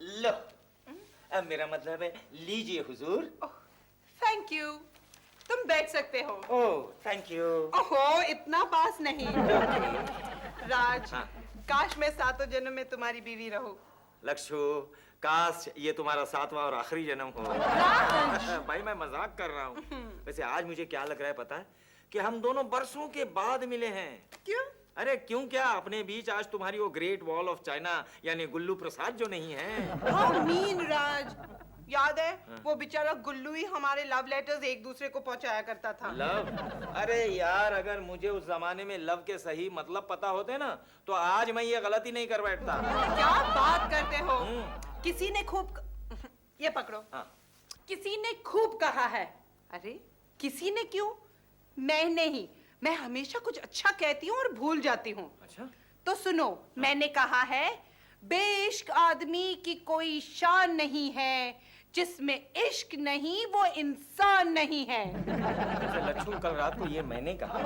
लो, अब मेरा मतलब है लीजिए हुजूर। Thank you. तुम बैठ सकते हो। Oh thank you. ओहो, इतना पास नहीं। राज, हाँ। काश मैं सातों जन्म में तुम्हारी बीवी रहूं। लक्षु, काश ये तुम्हारा 7वां और आखिरी जन्म हो। भाई मैं मजाक कर रहा हूँ। वैसे आज मुझे क्या लग रहा है पता है कि हम दोनों बरसों के बाद मिले हैं। क्यों? अरे क्यों क्या, अपने बीच आज तुम्हारी वो ग्रेट वॉल ऑफ चाइना यानी गुल्लू प्रसाद जो नहीं है। हाउ मीन राज। याद है वो बेचारा गुल्लू ही हमारे लव लेटर्स एक दूसरे को पहुंचाया करता था। लव? अरे यार, अगर मुझे उस जमाने में लव के सही मतलब पता होते ना तो आज मैं ये गलती नहीं कर बैठता। क्या बात करते हो? किसी ने खूब ये पकड़ो। हाँ। किसी ने खूब कहा है। अरे किसी ने क्यों? मैं नहीं, मैं हमेशा कुछ अच्छा कहती हूँ और भूल जाती हूँ। अच्छा? तो सुनो, मैंने कहा है बेइश्क आदमी की कोई शान नहीं है, जिसमें इश्क नहीं वो इंसान नहीं है। लक्ष्मण, कल रात को ये मैंने कहा।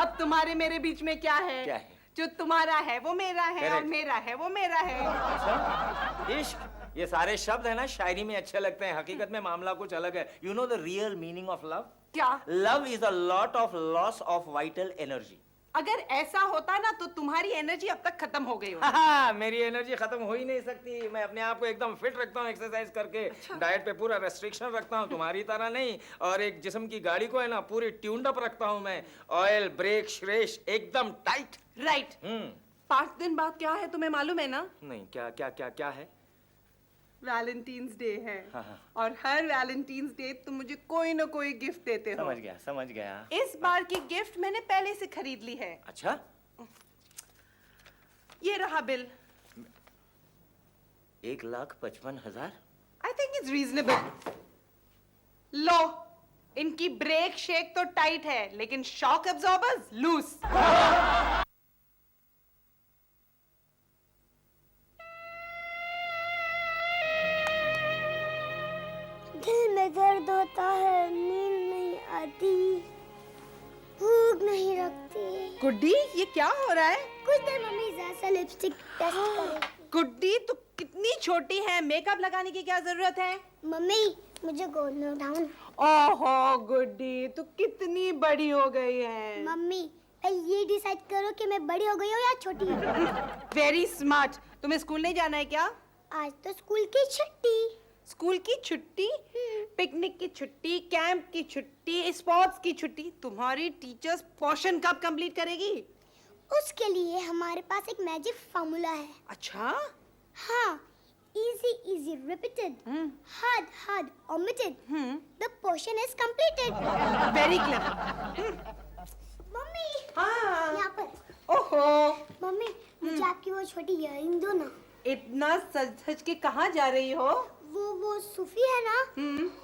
अब तुम्हारे मेरे बीच में क्या है? क्या है? जो तुम्हारा है वो मेरा है और Correct. मेरा है वो मेरा है। अच्छा? इश्क, ये सारे शब्द है ना शायरी में अच्छे लगते हैं, हकीकत में मामला कुछ अलग है। You know the real meaning of love? क्या? Love is a lot of loss of vital energy. अगर ऐसा होता ना तो तुम्हारी एनर्जी अब तक खत्म हो गई होती। हाँ, मेरी एनर्जी खत्म हो ही नहीं सकती। मैं अपने आप को एकदम फिट रखता हूँ एक्सरसाइज करके। डाइट पे पूरा रेस्ट्रिक्शन रखता हूँ, तुम्हारी तरह नहीं। और एक जिस्म की गाड़ी को है ना पूरी ट्यून्ड अप रखता हूँ मैं। ऑयल, ब्रेक, श्रेष एकदम टाइट। राइट। 5 दिन बाद क्या है तुम्हें मालूम है ना? नहीं, क्या क्या क्या क्या है? वैलेंटाइंस डे है। हाँ, हाँ। और हर वैलेंटाइंस डे तुम मुझे कोई ना कोई गिफ्ट देते हो। समझ गया। इस बार की गिफ्ट मैंने पहले से खरीद ली है। अच्छा? ये रहा bill. 1,55,000? I think it's reasonable. लो, इनकी ब्रेक शेक तो टाइट है लेकिन शॉक एब्जॉर्बर्स लूज। दिल में दर्द होता है, नींद नहीं आती, भूख नहीं लगती। गुड्डी, ये क्या हो रहा है? कुछ देर मम्मी जरा सा लिपस्टिक टेस्ट करें। गुड्डी, तू कितनी छोटी है, मेकअप लगाने की क्या जरूरत है? मम्मी मुझे गोद में उठाओ। ओहो गुड्डी, तू कितनी बड़ी हो गई है। मम्मी पहले ये डिसाइड करो कि मैं बड़ी हो गई हूँ या छोटी। Very smart. तुम्हें स्कूल नहीं जाना है क्या? आज तो स्कूल की छुट्टी। स्कूल की छुट्टी, पिकनिक की छुट्टी, कैंप की छुट्टी, स्पोर्ट्स की छुट्टी। तुम्हारी टीचर्स पोर्शन कब कंप्लीट करेगी? उसके लिए हमारे पास एक मैजिक फार्मूला है। अच्छा? हाँ, easy easy repeated, hard hard omitted, the portion is completed. Very clever. Mummy हाँ। यहाँ पर। ओहो, मम्मी मुझे आपकी वो छोटी इयररिंग दो ना। इतना सज धज के कहाँ जा रही हो? वो सूफी है ना,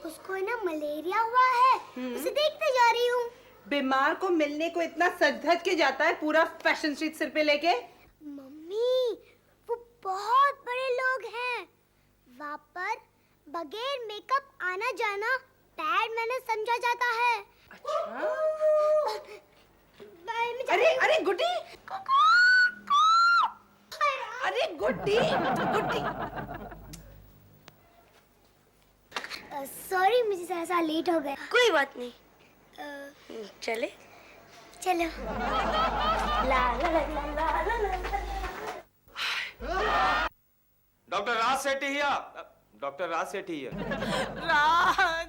उसको है ना मलेरिया हुआ है, उसे देखते जा रही हूँ। बीमार को मिलने को इतना सज धज के जाता है पूरा फैशन स्ट्रीट सिर पे लेके? मम्मी वो बहुत बड़े लोग हैं, वहाँ पर बगैर मेकअप आना जाना बैड मैनर समझा जाता है। अच्छा? अरे अरे गुड्डी, अरे गुड्डी, गुड्डी। सॉरी मुझे जरा सा लेट हो गया। कोई बात नहीं, चले चलो। ला ला ला ला ला ला ला। Doctor Raj Sethi here. Doctor Raj Sethi here. Raj,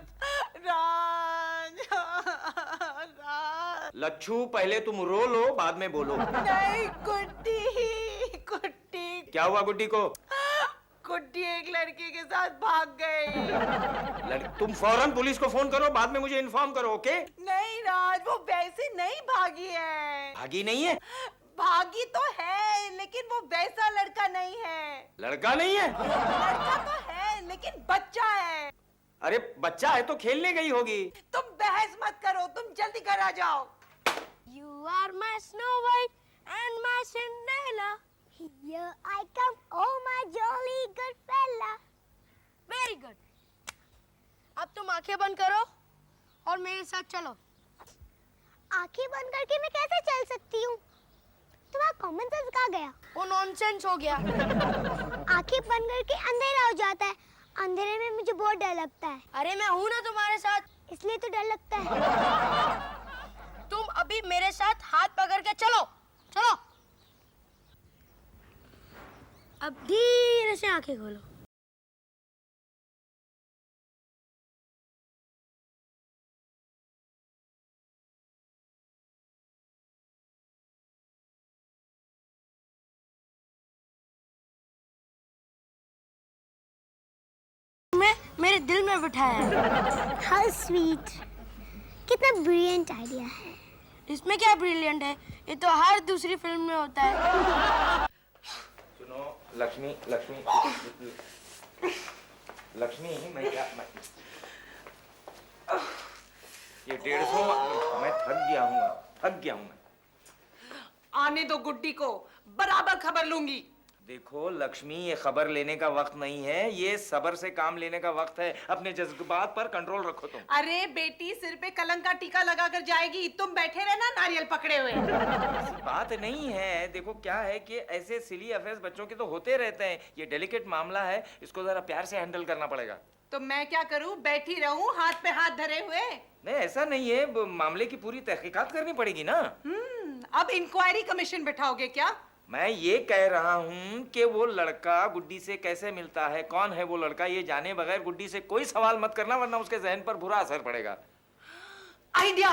Raj, Raj. Lachhu, पहले तुम रो लो, बाद में बोलो। नहीं गुड्डी, गुड्डी। क्या हुआ गुड्डी को? गुड्डी एक लड़के के साथ भाग गई। तुम फौरन पुलिस को फोन करो, बाद में मुझे इन्फॉर्म करो, ओके? नहीं राज, वो वैसे नहीं भागी है। भागी नहीं है? भागी तो है लेकिन वो वैसा लड़का नहीं है। लड़का नहीं है? लड़का तो है लेकिन बच्चा है। अरे बच्चा है तो खेलने गई होगी। तुम बहस मत करो, तुम जल्दी घर आ जाओ। You are my Snow White and my Cinderella. Here I come, oh my jolly good fella. Very good. अब तुम आंखें बंद करो और मेरे साथ चलो। आंखें बंद करके मैं कैसे चल सकती हूँ? तुम्हारा कॉमन सेंस कहाँ गया? वो नॉनसेंस हो गया। आंखें बंद करके अंधेरा हो जाता है। अंधेरे में मुझे बहुत डर लगता है। अरे मैं हूँ ना तुम्हारे साथ, इसलिए तो डर लगता है। तुम अभी मेरे साथ हाथ पकड़ के चलो चलो। अब धीरे से आंखें खोलो। मेरे दिल में बिठाया है। हाउ स्वीट, कितना ब्रिलियंट आइडिया है। इसमें क्या ब्रिलियंट है, ये तो हर दूसरी फिल्म में होता है। सुनो लक्ष्मी, लक्ष्मी, लक्ष्मी, मैं क्या ये 150 मैं थक गया हूँ मैं। आने दो गुड्डी को, बराबर खबर लूंगी। देखो लक्ष्मी, ये खबर लेने का वक्त नहीं है, ये सब्र से काम लेने का वक्त है। अपने जज्बात पर कंट्रोल रखो तुम। अरे बेटी, सिर पे कलंक का टीका लगाकर जाएगी, तुम बैठे रहना नारियल पकड़े हुए। ऐसी बात नहीं है। देखो क्या है कि ऐसे सिली अफेयर्स बच्चों के तो होते रहते हैं। ये डेलिकेट मामला है, इसको जरा प्यार से हैंडल करना पड़ेगा। तो मैं क्या करूं, बैठी रहूं हाथ पे हाथ धरे हुए? नहीं ऐसा नहीं है, मामले की पूरी तहकीकात करनी पड़ेगी ना। अब इंक्वायरी कमीशन बिठाओगे क्या? मैं ये कह रहा हूँ कि वो लड़का गुड्डी से कैसे मिलता है, कौन है वो लड़का, ये जाने बगैर गुड्डी से कोई सवाल मत करना, वरना उसके जहन पर बुरा असर पड़ेगा। आइडिया।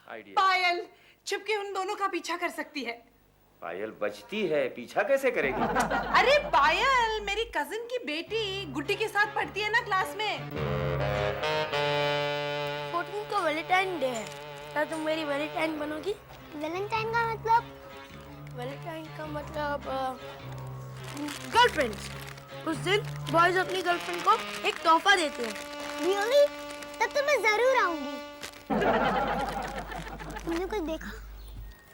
आइडिया। पायल छिपके उन दोनों का पीछा कर सकती है। पायल बचती है, पीछा कैसे करेगी? अरे पायल मेरी कजिन की बेटी गुड्डी के साथ पढ़ती है ना क्लास में। 14 को वैलेंटाइन डे है, क्या तुम मेरी वैलेंटाइन बनोगी? वैलेंटाइन का मतलब? वैलेंटाइन का मतलब गर्लफ्रेंड। उस दिन बॉयज अपनी गर्लफ्रेंड को एक तोहफा देते हैं। रियली? तब तो मैं जरूर आऊंगी। तुमने कुछ देखा?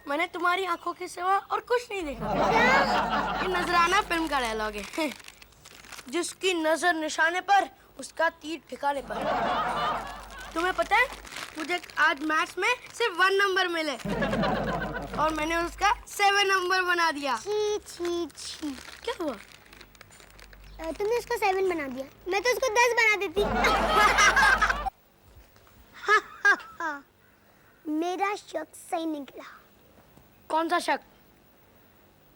मैंने तुम्हारी आंखों के सिवा और कुछ नहीं देखा। ये नजराना फिल्म का डायलॉग है। जिसकी नजर निशाने पर, उसका तीर ठिकाने पर। तुम्हें पता है, मुझे आज मैथ्स में सिर्फ 1 नंबर मिले और मैंने उसका 7 नंबर बना दिया। छी छी छी। क्या हुआ? तुमने उसको 7 बना दिया, मैं तो उसको 10 बना देती। मेरा शक सही निकला। कौन सा शक?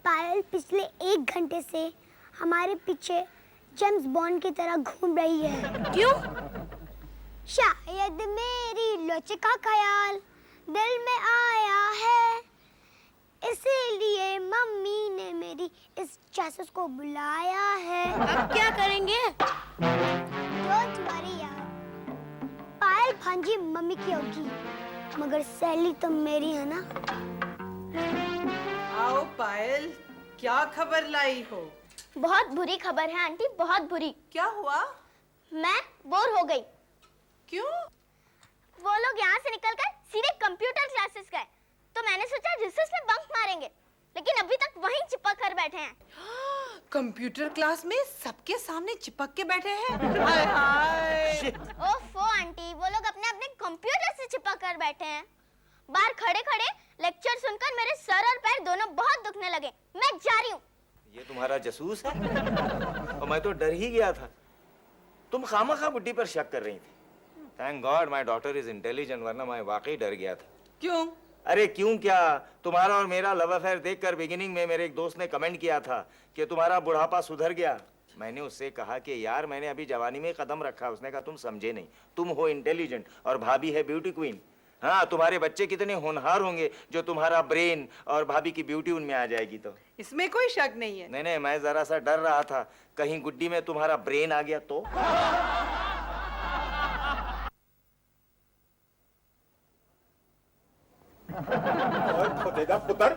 पायल पिछले 1 घंटे से हमारे पीछे जेम्स बॉन्ड की तरह घूम रही है। क्यों? शायद मेरी लोचे का ख्याल दिल में आया है, इसीलिए मम्मी ने मेरी इस जासूस को बुलाया है। अब क्या करेंगे? डोंट वरी यार, पायल भांजी मम्मी की होगी, मगर सैली तो मेरी है ना। आओ पायल, क्या खबर लाई हो? बहुत बुरी खबर है आंटी, बहुत बुरी। क्या हुआ? मैं बोर हो गई। क्यों? वो लोग यहाँ से निकलकर सीधे कंप्यूटर क्लासेस गए, तो मैंने सोचा रिसेस में बंक मारेंगे, लेकिन अभी तक वहीं चिपक कर बैठे हैं। कंप्यूटर क्लास में सबके सामने चिपक के बैठे हैं? हाय हाय। ओफो आंटी, वो लोग अपने अपने कंप्यूटर से चिपक कर बैठे हैं। बाहर खड़े खड़े लेक्चर सुनकर मेरे सर और पैर दोनों बहुत दुखने लगे। मैं जा रही हूँ। ये तुम्हारा जासूस है? और मैं तो डर ही गया था, तुम खामखा गुड्डी पर शक कर रही थी। Thank God my daughter is intelligent, वरना मैं वाकई डर गया था। क्यों? अरे क्यों क्या, तुम्हारा और मेरा लव अफेयर देखकर बिगिनिंग में मेरे एक दोस्त ने कमेंट किया था कि तुम्हारा बुढ़ापा सुधर गया। मैंने उससे कहा कि यार मैंने अभी जवानी में कदम रखा। उसने कहा तुम समझे नहीं, तुम हो इंटेलिजेंट और भाभी है ब्यूटी क्वीन। हाँ, तुम्हारे बच्चे कितने होनहार होंगे जो तुम्हारा ब्रेन और भाभी की ब्यूटी उनमें आ जाएगी। तो इसमें कोई शक नहीं है। नहीं, मैं जरा सा डर रहा था कहीं गुड्डी में तुम्हारा ब्रेन आ गया तो। खुदेगा पुत्र,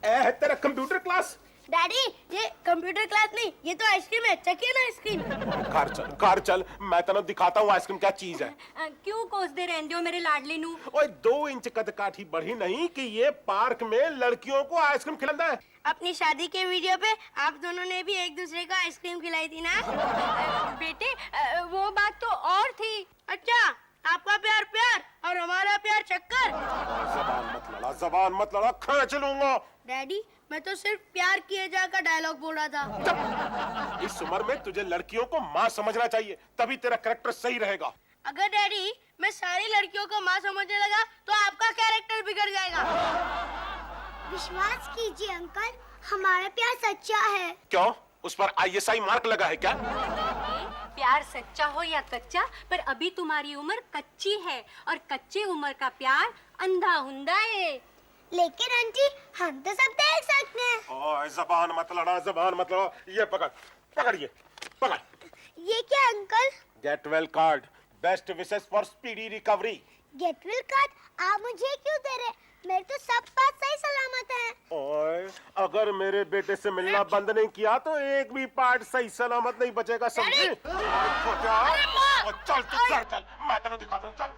ए है तेरा कंप्यूटर क्लास। डैडी, ये कंप्यूटर क्लास नहीं, ये तो आइसक्रीम है। चखिए ना आइसक्रीम। कार चल, मैं तेन दिखाता हूँ आइसक्रीम क्या चीज है। क्यों कोसदे रहंदे हो मेरे लाडले नू? ओए 2 इंच कद काठी बढ़ी नहीं कि ये पार्क में लड़कियों को आइसक्रीम खिलाता है। अपनी शादी के वीडियो पे आप दोनों ने भी एक दूसरे को आइसक्रीम खिलाई थी ना? बेटे, वो बात तो और थी। अच्छा, आपका प्यार प्यार और हमारा प्यार चक्कर। जबान मत लड़ा, खींच लूंगा। डैडी, मैं तो सिर्फ प्यार किए जा का डायलॉग बोल रहा था। इस उम्र में तुझे लड़कियों को माँ समझना चाहिए, तभी तेरा कैरेक्टर सही रहेगा। अगर डैडी मैं सारी लड़कियों को माँ समझने लगा तो आपका कैरेक्टर बिगड़ जाएगा। विश्वास कीजिए अंकल, हमारा प्यार सच्चा है। क्यों? उस पर ISI मार्क लगा है क्या? प्यार सच्चा हो या कच्चा, पर अभी तुम्हारी उम्र कच्ची है और कच्चे उम्र का प्यार अंधा हुंदा है। लेकिन आंटी, हम तो सब देख सकते हैं। ओए जबान मत लड़ा, जबान मत लड़ा। ये पकड़, पकड़ ये, पकड़। ये क्या uncle? Get well card, best wishes for speedy recovery. Get well card आप मुझे क्यों दे रहे? मेरे तो सब बात सही सलामत है। ओए, अगर मेरे बेटे से मिलना बंद नहीं किया तो एक भी पार्ट सही सलामत नहीं बचेगा, समझी? चल तू चल, चल मैं तेरे दिखाता हूं, चल।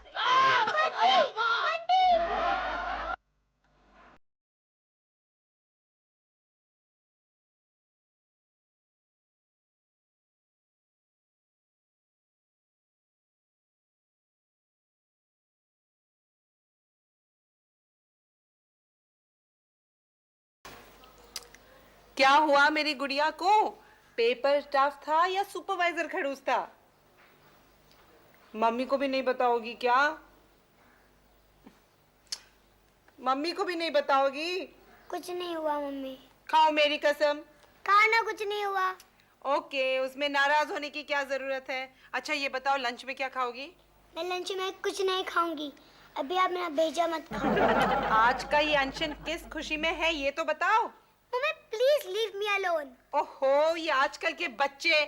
क्या हुआ मेरी गुड़िया को? पेपर स्टाफ था या सुपरवाइजर खड़ूस था? मम्मी को भी नहीं बताओगी क्या? मम्मी को भी नहीं बताओगी? कुछ नहीं हुआ मम्मी। खाओ मेरी कसम। कहा ना कुछ नहीं हुआ। ओके, उसमें नाराज होने की क्या जरूरत है। अच्छा ये बताओ, लंच में क्या खाओगी? मैं लंच में कुछ नहीं खाऊंगी। अभी आप मेरा भेजा मत खाओ। आज का ये अनशन किस खुशी में है ये तो बताओ। Mummy please leave me alone. ओहो, ये आजकल के बच्चे।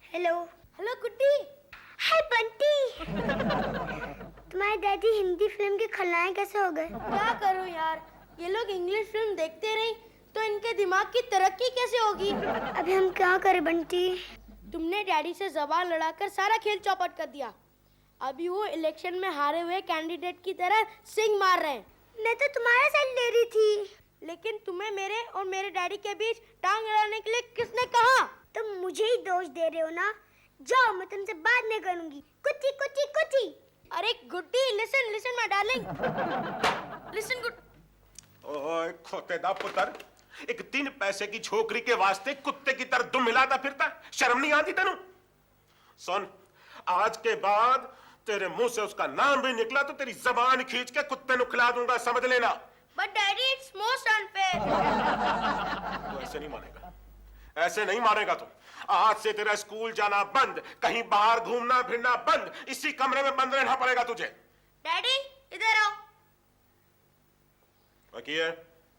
हेलो। हेलो गुड्डी। हाय बंटी। तुम्हारे डैडी हिंदी फिल्म के खलनायक कैसे हो गए? क्या करूं यार, ये लोग इंग्लिश फिल्म देखते रहे तो इनके दिमाग की तरक्की कैसे होगी। अभी हम क्या करें बंटी? तुमने डैडी से जबान लड़ाकर सारा खेल चौपट कर दिया। अभी वो इलेक्शन में हारे हुए कैंडिडेट की तरह सिंग मार रहे हैं। मैं तो तुम्हारा साइड ले रही थी। लेकिन तुम्हें मेरे और मेरे डैडी के बीच टांग अड़ाने के लिए किसने कहा? तुम मुझे ही दोष दे रहे हो ना। जाओ, मैं तुमसे बात नहीं करूंगी। कुत्ती कुत्ती कुत्ती। अरे Guddi, listen listen my darling, listen good. ओए खोतेदा पुत्र, एक 3 पैसे की छोकरी के वास्ते कुत्ते की तरह दुम मिलाता फिरता, शर्म नहीं आती तेनू? सुन, आज के बाद तेरे मुंह से उसका नाम भी निकला तो तेरी जबान खींच के कुत्ते नु खिला दूंगा, समझ लेना। But daddy, it's most unfair. तू ऐसे नहीं मानेगा, ऐसे नहीं मानेगा तू। आज से तेरा स्कूल जाना बंद, कहीं बाहर घूमना फिरना बंद, इसी कमरे में बंद रहना पड़ेगा तुझे। डैडी इधर आओ। बाकी है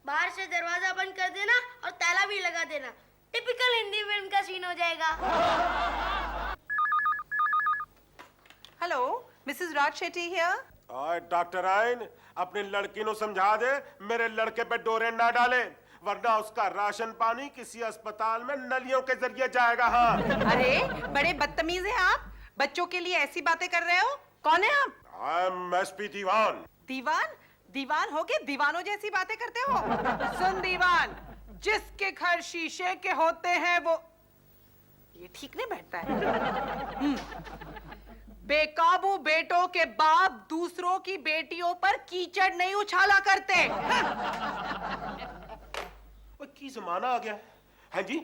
बाहर से दरवाजा बंद कर देना और ताला भी लगा देना। टिपिकल हिंदी फिल्म का सीन हो जाएगा। Hello, Mrs Raj Shetty here. और डॉक्टर आइन, अपनी लड़की नु समझा दे मेरे लड़के पे डोरे ना डाले, वरना उसका राशन पानी किसी अस्पताल में नलियों के जरिए जाएगा। हाँ। अरे बड़े बदतमीज हैं आप, बच्चों के लिए ऐसी बातें कर रहे हो। कौन है आप? आई एम एसपी दीवान। दीवान? दीवान हो के दीवानों जैसी बातें करते हो। सुन दीवान, जिसके घर शीशे के होते हैं वो, ये ठीक नहीं बैठता है। बेकाबू बेटों के बाप दूसरों की बेटियों पर कीचड़ नहीं उछाला करते। की जमाना आ गया है जी,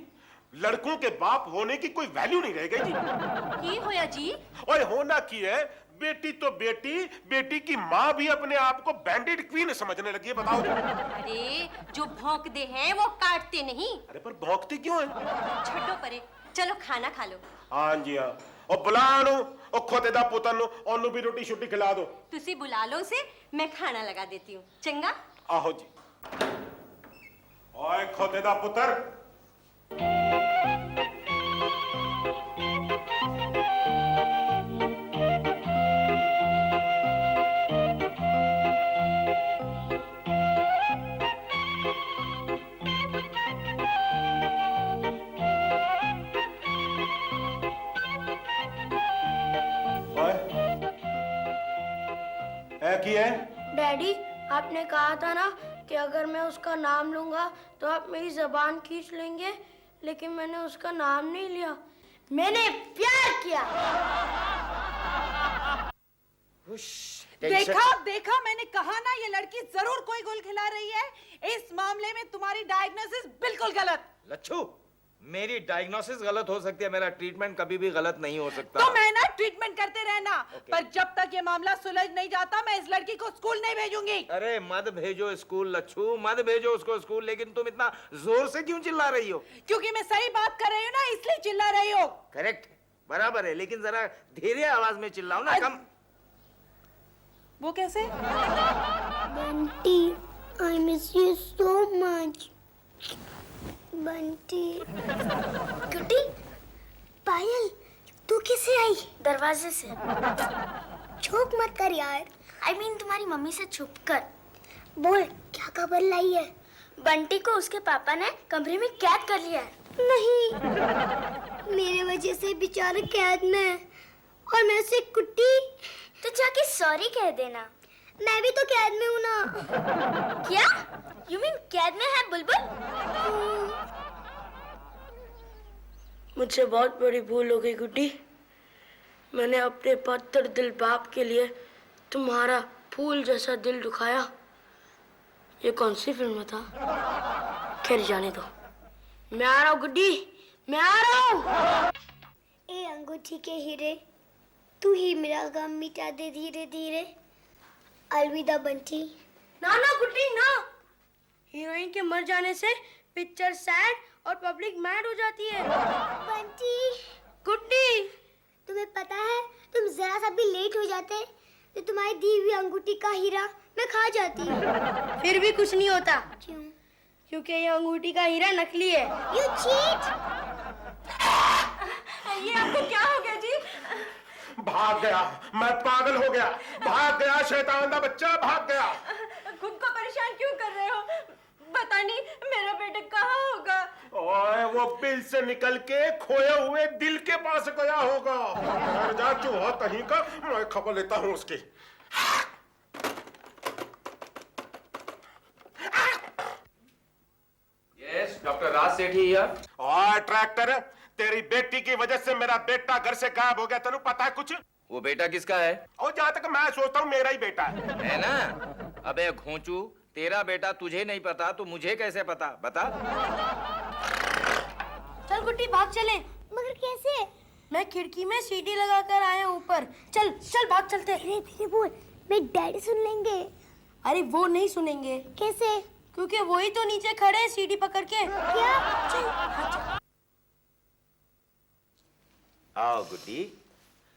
लड़कों के बाप होने की कोई वैल्यू नहीं रह गई जी। की होया जी? ओए होना की है, बेटी तो बेटी, बेटी की माँ भी अपने आप को बैंडेड क्वीन समझने लगी है, बताओ जी। अरे जो भौंकते हैं वो काटते नहीं। अरे पर भौंकती क्यों है? छड्डो परे, चलो खाना खा लो। हाँ जी हाँ, और बुलानो और खोतेदा पुतन नु ओनु भी रोटी शुटी खिला दो। तुसी बुला लो उसे, मैं खाना लगा देती हूँ। चंगा? आहो जी। ओए खोतेदा पुत्र, की है? डैडी, आपने कहा था ना कि अगर मैं उसका नाम लूंगा तो आप मेरी जबान खींच लेंगे, लेकिन मैंने उसका नाम नहीं लिया, मैंने प्यार किया। देखा देखा, मैंने कहा ना ये लड़की जरूर कोई गुल खिला रही है। इस मामले में तुम्हारी डायग्नोसिस बिल्कुल गलत। लच्छू, मेरी डायग्नोसिस गलत हो सकती है, मेरा ट्रीटमेंट कभी भी गलत नहीं हो सकता। तो मैं ना ट्रीटमेंट करते रहना, पर जब तक ये मामला सुलझ नहीं जाता मैं इस लड़की को स्कूल नहीं भेजूंगी। अरे मत भेजो स्कूल लच्छू, मत भेजो उसको स्कूल। लेकिन तुम इतना जोर से क्यों चिल्ला रही हो? क्योंकि मैं सही बात कर रही हूँ ना, इसलिए चिल्ला रही हो। करेक्ट, बराबर है, लेकिन जरा धीरे आवाज में चिल्लाओ ना, कम। वो कैसे? Bunty, I miss you so much. Bunty. गुड्डी, पायल, तू कैसे आई? दरवाजे से। छोक मत कर यार। I mean तुम्हारी मम्मी से छुप कर। बोल, क्या खबर लाई है? बंटी को उसके पापा ने कमरे में कैद कर लिया है। नहीं, मेरे वजह से बेचारा कैद में है। और मैं से कुट्टी। तो जाके सॉरी कह देना। मैं भी तो कैद में हूँ ना। क्या? You mean कैद में है बुलबुल? मुझसे बहुत बड़ी भूल हो गई गुड्डी। मैंने अपने पत्थर दिल बाप के लिए तुम्हारा फूल जैसा दिल दुखाया। ये कौन सी फिल्म में था? खैर जाने दो, मैं आ रहा हूँ गुड्डी, मैं आ रहा हूँ। ए अंगूठी के हीरे, तू ही मेरा गम मिटा दे धीरे धीरे। अलविदा बंटी। ना ना गुड्डी ना, हीरोइन के मर जाने से पिक्चर सैड और पब्लिक मैड हो जाती है। बंटी, गुड्डी, तुम्हें पता है तुम जरा सा भी लेट हो जाते तो तुम्हारी दी हुई अंगूठी का हीरा मैं खा जाती। फिर भी कुछ नहीं होता, क्यों? क्योंकि ये अंगूठी का हीरा नकली है। You cheat. ये आपको क्या हो गया जी? भाग गया, मैं पागल हो गया। भाग गया, शैतान का बच्चा भाग गया। खुद को परेशान क्यों कर रहे हो? पता नहीं मेरा बेटा कहाँ होगा। ओए, वो बिल से निकल के खोए हुए दिल के पास गया होगा। घर जा चूहा कहीं का, मैं खबर लेता हूँ उसकी। Yes, doctor Raj Sethi here. और ट्रैक्टर, तेरी बेटी की वजह से मेरा बेटा घर से गायब हो गया। तेनू पता है कुछ? वो बेटा किसका है? और जहाँ तक मैं सोचता हूँ मेरा ही बेटा है ना? अबे घोंचू, तेरा बेटा तुझे नहीं पता तो मुझे कैसे पता? बता। चल गुड्डी भाग चले। मगर कैसे? मैं खिड़की में सीढ़ी लगाकर आया हूँ ऊपर। चल चल भाग चलते। धीरे धीरे बोल, मैं डैडी सुन लेंगे। अरे वो नहीं सुनेंगे। कैसे? क्योंकि वही तो नीचे खड़े हैं सीढ़ी पकड़ के। क्या? चल। आओ गुड्डी,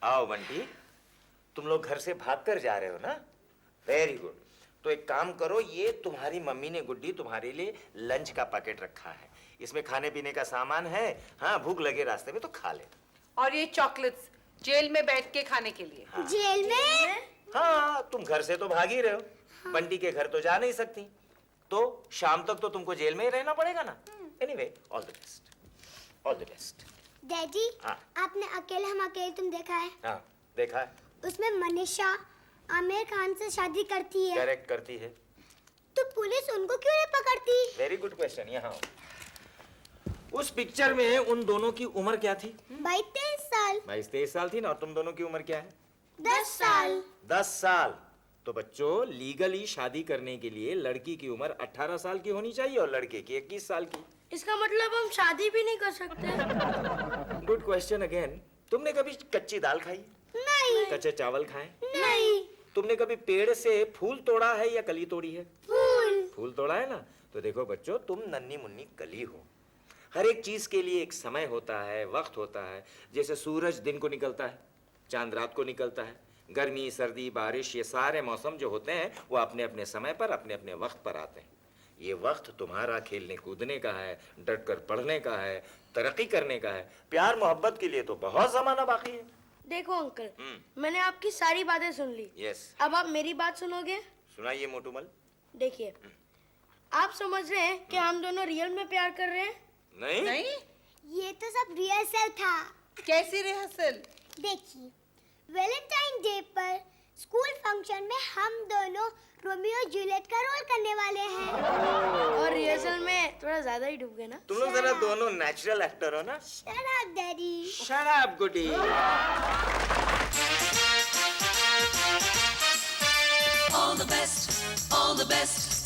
आओ बंटी, तुम लोग घर से भाग कर जा रहे हो ना? Very good. तो एक काम करो, ये तुम्हारी मम्मी ने गुड्डी तुम्हारे लिए लंच का पैकेट रखा है। इसमें खाने पीने का सामान है। हाँ, भूख लगे रास्ते में तो खा ले। और ये चॉकलेट्स जेल में बैठ के खाने के लिए। हाँ। जेल में? हाँ, तुम घर से तो भाग ही रहे हो। हाँ। बंटी के घर तो जा नहीं सकती, तो शाम तक तो तुमको जेल में ही रहना पड़ेगा ना। Anyway, all the best, all the best. Daddy, हाँ। आपने अकेले हम अकेले तुम देखा है? हाँ, देखा है। उसमें मनीषा आमिर खान से शादी करती है। करेक्ट करती है। तो पुलिस उनको क्यों नहीं पकड़ती? Very good question. यहाँ उस पिक्चर में उन दोनों की उम्र क्या थी? 22 साल। 22-23 साल थी ना। और तुम दोनों की उम्र क्या है? 10 साल। 10 साल। तो बच्चों, लीगली शादी करने के लिए लड़की की उम्र 18 साल की होनी चाहिए और लड़के की 21 साल की। इसका मतलब हम शादी भी नहीं कर सकते। Good question again. तुमने कभी कच्ची दाल खाई? नहीं। कच्चे चावल खाए? नहीं। तुमने कभी पेड़ से फूल तोड़ा है या कली तोड़ी है? फूल। फूल तोड़ा है ना? तो देखो बच्चों, तुम नन्ही मुन्नी कली हो। हर एक चीज के लिए एक समय होता है, वक्त होता है। जैसे सूरज दिन को निकलता है, चांद रात को निकलता है। गर्मी, सर्दी, बारिश, ये सारे मौसम जो होते हैं वो अपने अपने समय पर, अपने अपने वक्त पर आते हैं। ये वक्त तुम्हारा खेलने कूदने का है, डट कर पढ़ने का है, तरक्की करने का है। प्यार मोहब्बत के लिए तो बहुत जमाना बाकी है। देखो अंकल, मैंने आपकी सारी बातें सुन ली। यस। अब आप मेरी बात सुनोगे? सुनाइए मोटूमल। देखिए, आप समझ रहे हैं कि हम दोनों रियल में प्यार कर रहे हैं? नहीं, नहीं? ये तो सब रिहर्सल था। कैसी रिहर्सल? देखिए, वैलेंटाइन डे पर स्कूल फंक्शन में हम दोनों रोमियो जूलियट का रोल करने वाले हैं। और रिहर्सल में थोड़ा ज्यादा ही डूब गए ना। तुम लोग जरा दोनों नेचुरल एक्टर हो ना। Shut up, Daddy. Shut up गुडी। All the best, all the best.